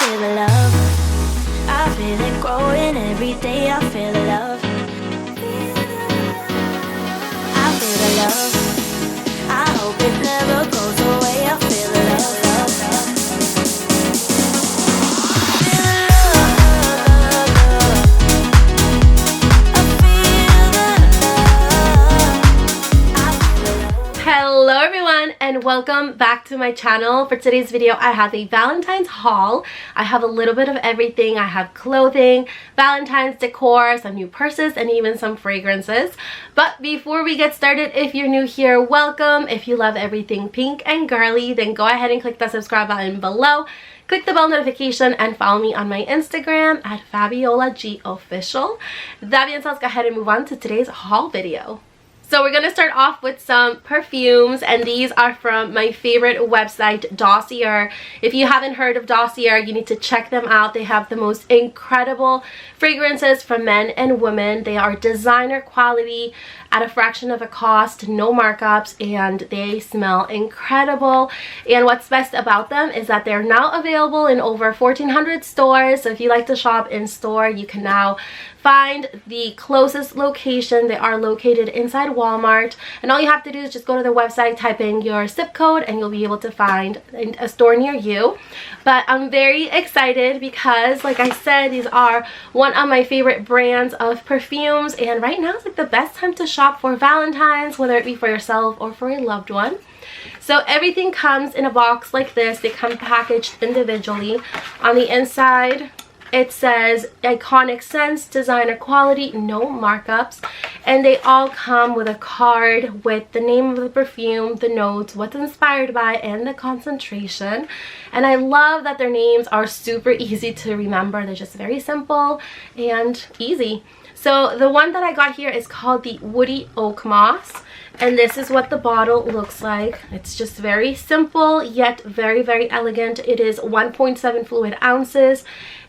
feel the love. I feel it growing every day. I feel the love. I feel the love. I hope it never goes away. I feel the love, love, love. Feel the love, love, love. I feel the love. I feel the love. Hello everyone and welcome back to my channel. For today's video I have a Valentine's haul. I have a little bit of everything. I have clothing, Valentine's decor, some new purses, and even some fragrances. But before we get started, if you're new here, welcome. If you love everything pink and girly, then go ahead and click the subscribe button below. Click the bell notification and follow me on my Instagram at Fabiolag official. That being said, let's go ahead and move on to today's haul video. So we're going to start off with some perfumes, and these are from my favorite website, Dossier. If you haven't heard of Dossier, you need to check them out. They have the most incredible fragrances for men and women. They are designer quality at a fraction of a cost, no markups, and they smell incredible. And what's best about them is that they're now available in over 1,400 stores. So if you like to shop in store, you can now find the closest location. They are located inside Walmart, and all you have to do is just go to the website, type in your zip code, and you'll be able to find a store near you. But I'm very excited because, like I said, these are one of my favorite brands of perfumes, and right now is like the best time to shop for Valentine's, whether it be for yourself or for a loved one. So everything comes in a box like this. They come packaged individually. On the inside it says iconic scents, designer quality, no markups, and they all come with a card with the name of the perfume, the notes, what's inspired by, and the concentration. And I love that their names are super easy to remember. They're just very simple and easy. So the one that I got here is called the Woody Oak Moss, and this is what the bottle looks like. It's just very simple yet very, very elegant. It is 1.7 fluid ounces,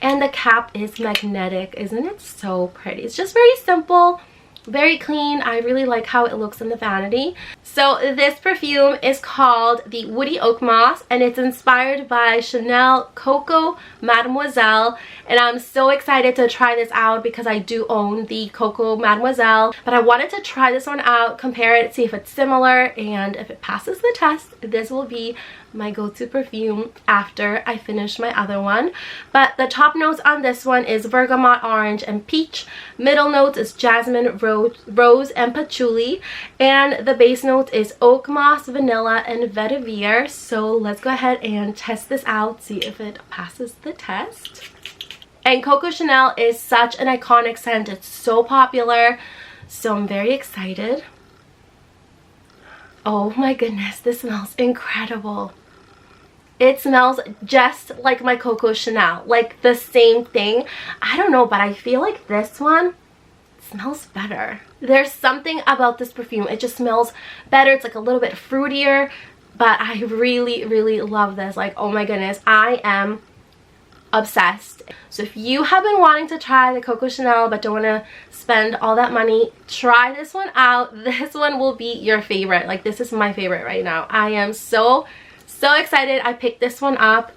and the cap is magnetic. Isn't it so pretty? It's just very simple, very clean. I really like how it looks in the vanity. So this perfume is called the Woody Oak Moss, and it's inspired by Chanel Coco Mademoiselle, and I'm so excited to try this out because I do own the Coco Mademoiselle, but I wanted to try this one out, compare it, see if it's similar, and if it passes the test, this will be my go-to perfume after I finish my other one. But the top notes on this one is bergamot, orange, and peach. Middle notes is jasmine, rose, and patchouli, and the base notes is oak moss, vanilla, and vetiver. So let's go ahead and test this out, see if it passes the test. And Coco Chanel is such an iconic scent. It's so popular, so I'm very excited. Oh my goodness, this smells incredible. It smells just like my Coco Chanel, like the same thing. I don't know, but I feel like this one smells better. There's something about this perfume. It just smells better. It's like a little bit fruitier, but I really, really love this. Like, oh my goodness, I am obsessed. So if you have been wanting to try the Coco Chanel but don't want to spend all that money, try this one out. This one will be your favorite. Like, this is my favorite right now. I am so excited. I picked this one up,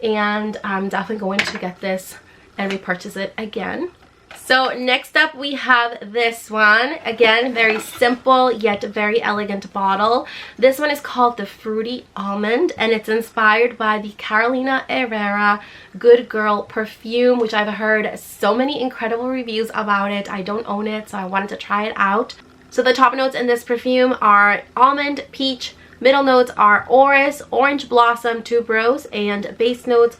and I'm definitely going to get this and repurchase it again. So next up we have this one. Again, very simple yet very elegant bottle. This one is called the Fruity Almond, and it's inspired by the Carolina Herrera Good Girl perfume, which I've heard so many incredible reviews about it. I don't own it, so I wanted to try it out. So the top notes in this perfume are almond, peach. Middle notes are orris, orange blossom, tuberose, and base notes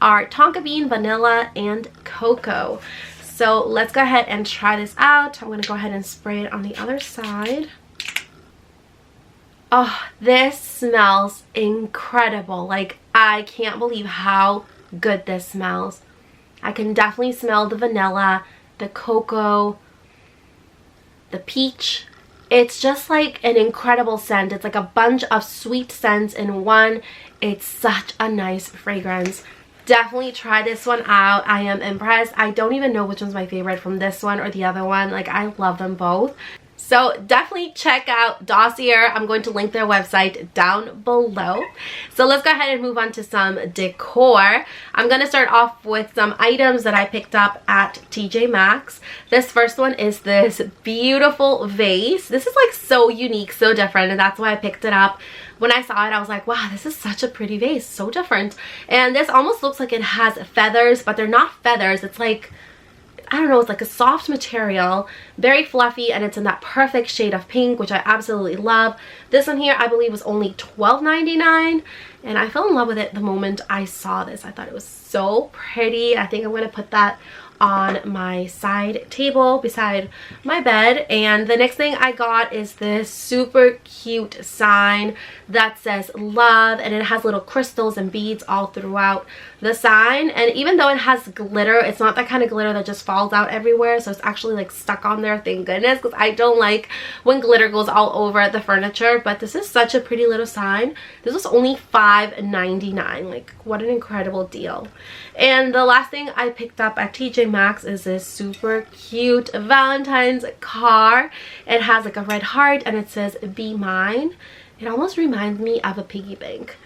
are tonka bean, vanilla, and cocoa. So let's go ahead and try this out. I'm going to go ahead and spray it on the other side. Oh, this smells incredible. Like, I can't believe how good this smells. I can definitely smell the vanilla, the cocoa, the peach. It's just like an incredible scent. It's like a bunch of sweet scents in one. It's such a nice fragrance. Definitely try this one out. I am impressed. I don't even know which one's my favorite from this one or the other one. Like, I love them both. So definitely check out Dossier. I'm going to link their website down below. So let's go ahead and move on to some decor. I'm going to start off with some items that I picked up at Tjmaxx. This first one is this beautiful vase. This is like so unique, so different, and that's why I picked it up. When I saw it, I was like, wow, this is such a pretty vase, so different. And this almost looks like it has feathers, but they're not feathers. It's like, I don't know, it's like a soft material, very fluffy, and it's in that perfect shade of pink, which I absolutely love. This one here, I believe, was only $12.99, and I fell in love with it the moment I saw this. I thought it was so pretty. I think I'm going to put that on my side table beside my bed. And the next thing I got is this super cute sign that says love, and it has little crystals and beads all throughout the sign. And even though it has glitter, it's not that kind of glitter that just falls out everywhere, so it's actually like stuck on there, thank goodness, because I don't like when glitter goes all over the furniture. But this is such a pretty little sign. This was only $5.99. like, what an incredible deal. And the last thing I picked up at Tjmaxx is this super cute Valentine's car. It has like a red heart and it says be mine. It almost reminds me of a piggy bank.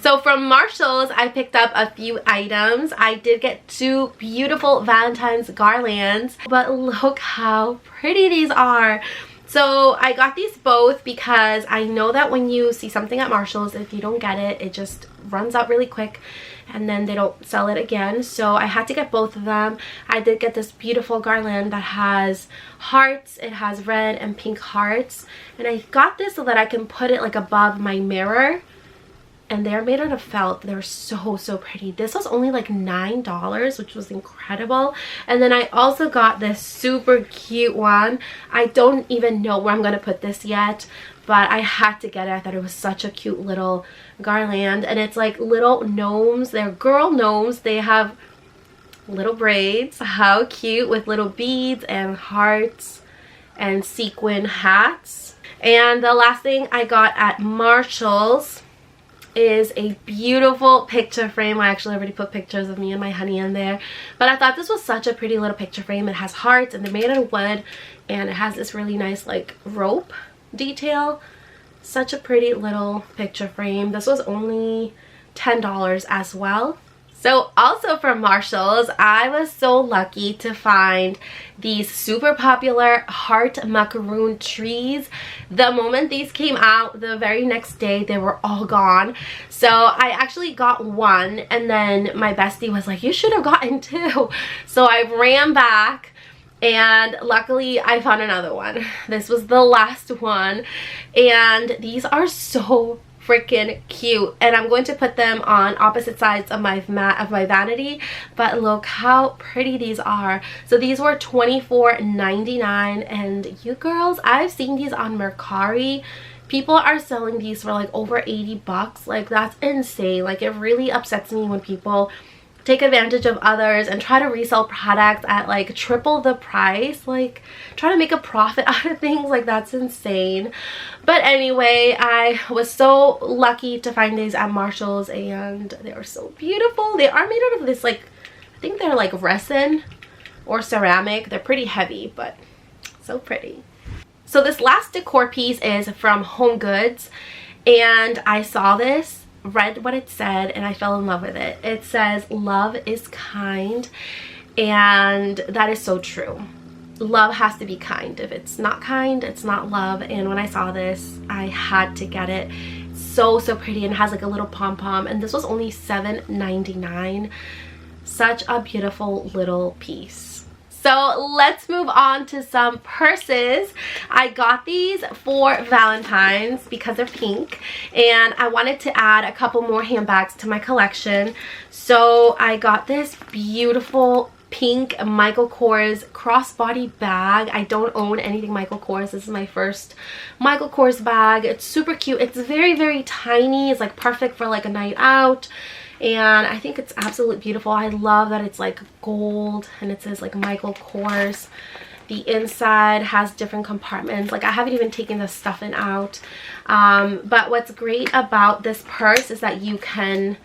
So from Marshall's, I picked up a few items. I did get 2 beautiful Valentine's garlands, but look how pretty these are. So I got these both because I know that when you see something at Marshall's, if you don't get it, it just runs out really quick and then they don't sell it again. So I had to get both of them. I did get this beautiful garland that has hearts. It has red and pink hearts. And I got this so that I can put it like above my mirror. And they're made out of felt. They're so pretty. This was only like $9, which was incredible. And then I also got this super cute one. I don't even know where I'm gonna put this yet, but I had to get it. I thought it was such a cute little garland. And it's like little gnomes. They're girl gnomes. They have little braids. How cute, with little beads and hearts and sequin hats. And the last thing I got at Marshall's is a beautiful picture frame. I actually already put pictures of me and my honey in there, but I thought this was such a pretty little picture frame. It has hearts and they're made out of wood, and it has this really nice like rope detail. Such a pretty little picture frame. This was only $10 as well. So also from Marshall's, I was so lucky to find these super popular heart macaroon trees. The moment these came out, the very next day, they were all gone. So I actually got one, and then my bestie was like, you should have gotten 2. So I ran back, and luckily I found another one. This was the last one, and these are so freaking cute, and I'm going to put them on opposite sides of my vanity. But look how pretty these are. So these were $24.99, and you girls, I've seen these on Mercari. People are selling these for like over $80. Like, that's insane. Like, it really upsets me when people take advantage of others and try to resell products at like triple the price, like try to make a profit out of things. Like, that's insane. But anyway, I was so lucky to find these at Marshall's, and they are so beautiful. They are made out of this, like, I think they're like resin or ceramic. They're pretty heavy, but so pretty. So this last decor piece is from Home Goods, and I saw this, read what it said, and I fell in love with it. It says love is kind, and that is so true. Love has to be kind. If it's not kind, it's not love. And when I saw this, I had to get it. So pretty, and it has like a little pom-pom, and this was only $7.99. Such a beautiful little piece. So let's move on to some purses. I got these for Valentine's because they're pink, and I wanted to add a couple more handbags to my collection. So I got this beautiful pink Michael Kors crossbody bag. I don't own anything Michael Kors. This is my first Michael Kors bag. It's super cute. It's very tiny. It's like perfect for like a night out. And I think it's absolutely beautiful. I love that it's like gold and it says like Michael Kors. The inside has different compartments. Like, I haven't even taken the stuffing out. But what's great about this purse is that you can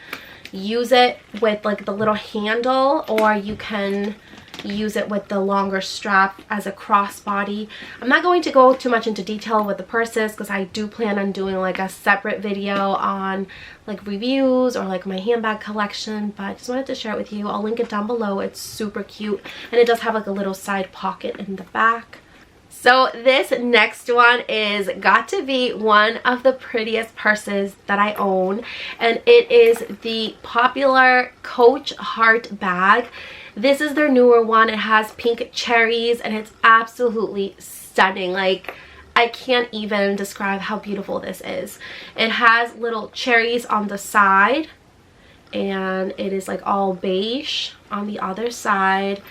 use it with like the little handle, or you can use it with the longer strap as a crossbody. I'm not going to go too much into detail with the purses because I do plan on doing like a separate video on like reviews or like my handbag collection, but I just wanted to share it with you. I'll link it down below. It's super cute, and it does have like a little side pocket in the back. So this next one is got to be one of the prettiest purses that I own, and it is the popular Coach Heart bag. This is their newer one. It has pink cherries and it's absolutely stunning. Like, I can't even describe how beautiful this is. It has little cherries on the side, and it is like all beige on the other side.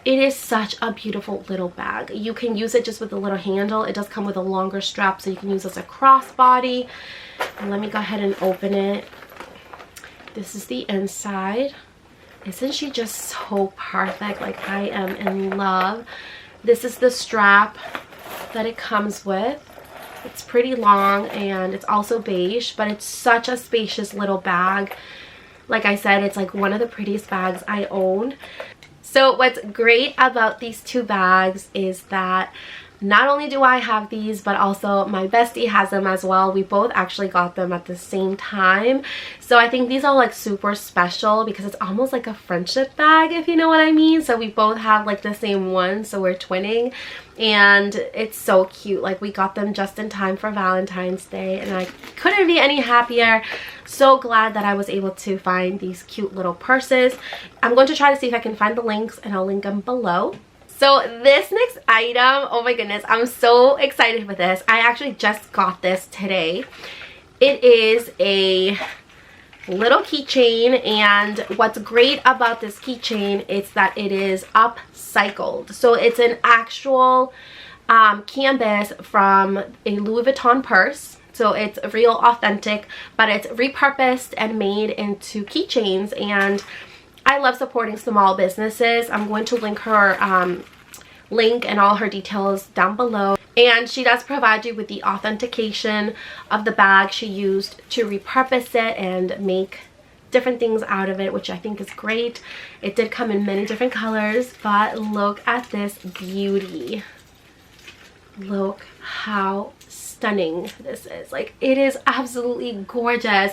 It is such a beautiful little bag. You can use it just with a little handle. It does come with a longer strap, so you can use it as a crossbody. And let me go ahead and open it. This is the inside. Isn't she just so perfect? Like, I am in love. This is the strap that it comes with. It's pretty long and it's also beige, but it's such a spacious little bag. Like I said, it's like one of the prettiest bags I own. So what's great about these two bags is that not only do I have these, but also my bestie has them as well. We both actually got them at the same time. So I think these are like super special because it's almost like a friendship bag, if you know what I mean. So we both have like the same one, so we're twinning. And it's so cute. Like, we got them just in time for Valentine's Day, and I couldn't be any happier. So glad that I was able to find these cute little purses. I'm going to try to see if I can find the links, and I'll link them below. So this next item, oh my goodness, I'm so excited with this. I actually just got this today. It is a little keychain, and what's great about this keychain is that it is upcycled. So it's an actual canvas from a Louis Vuitton purse. So it's real authentic, but it's repurposed and made into keychains, and I love supporting small businesses. I'm going to link her link and all her details down below. And she does provide you with the authentication of the bag she used to repurpose it and make different things out of it, which I think is great. It did come in many different colors, but look at this beauty. Look how stunning this is. Like, it is absolutely gorgeous.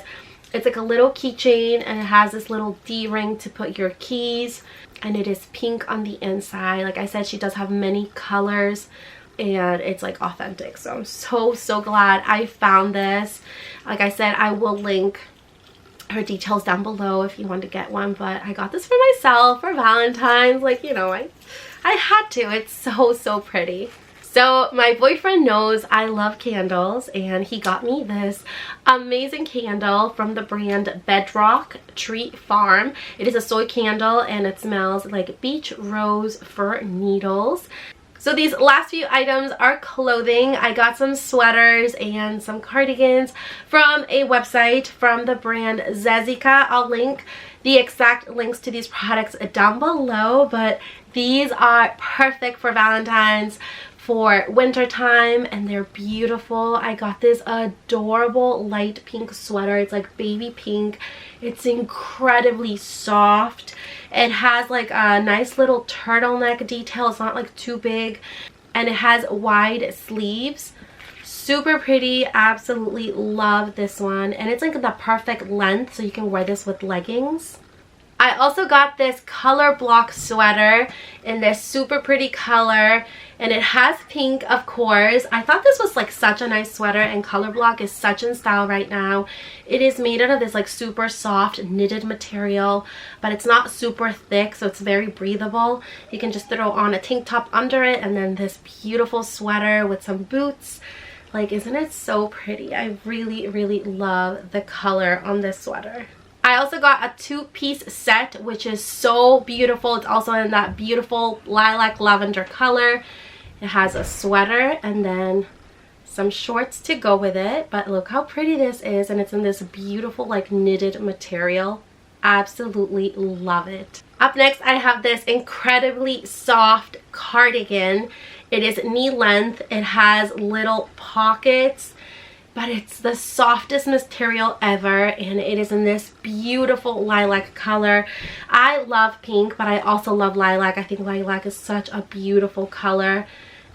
It's like a little keychain, and it has this little D-ring to put your keys, and it is pink on the inside. Like I said, she does have many colors, and it's like authentic. So I'm so glad I found this. Like I said, I will link her details down below if you want to get one, but I got this for myself for Valentine's. Like, you know, I had to. It's so pretty. So my boyfriend knows I love candles, and he got me this amazing candle from the brand Bedrock Tree Farm. It is a soy candle, and it smells like beach rose fir needles. So these last few items are clothing. I got some sweaters and some cardigans from a website from the brand Zezica. I'll link the exact links to these products down below, but these are perfect for Valentine's, for winter time, and they're beautiful. I got this adorable light pink sweater. It's like baby pink. It's incredibly soft. It has like a nice little turtleneck detail. It's not like too big, and it has wide sleeves. Super pretty. Absolutely love this one, and it's like the perfect length, so you can wear this with leggings. I also got this color block sweater in this super pretty color, and it has pink, of course. I thought this was like such a nice sweater, and color block is such in style right now. It is made out of this like super soft knitted material, but it's not super thick, so it's very breathable. You can just throw on a tank top under it, and then this beautiful sweater with some boots. Like, isn't it so pretty? I really love the color on this sweater. I also got a two-piece set, which is so beautiful. It's also in that beautiful lilac lavender color. It has a sweater and then some shorts to go with it. But look how pretty this is, and it's in this beautiful like knitted material. Absolutely love it. Up next, I have this incredibly soft cardigan. It is knee length. It has little pockets. but it's the softest material ever, and it is in this beautiful lilac color. I love pink, but I also love lilac. I think lilac is such a beautiful color,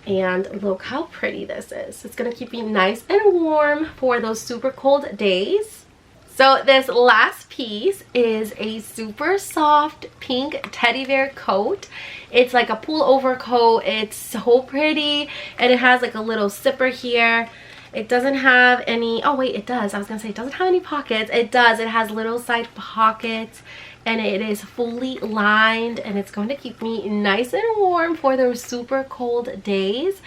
and look how pretty this is. It's gonna keep me nice and warm for those super cold days. So this last piece is a super soft pink teddy bear coat. It's like a pullover coat. It's so pretty, and it has like a little zipper here. It doesn't have any, oh wait, it does. I was gonna say it doesn't have any pockets. It does. It has little side pockets, and it is fully lined, and it's going to keep me nice and warm for those super cold days.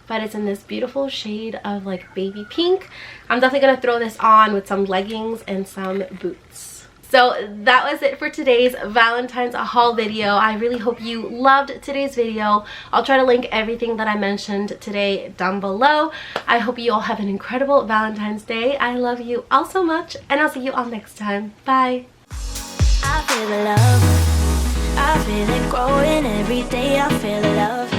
But it's in this beautiful shade of like baby pink. I'm definitely gonna throw this on with some leggings and some boots. So that was it for today's Valentine's haul video. I really hope you loved today's video. I'll try to link everything that I mentioned today down below. I hope you all have an incredible Valentine's Day. I love you all so much, and I'll see you all next time. Bye. I feel the love. I feel it growing every day. I feel the love.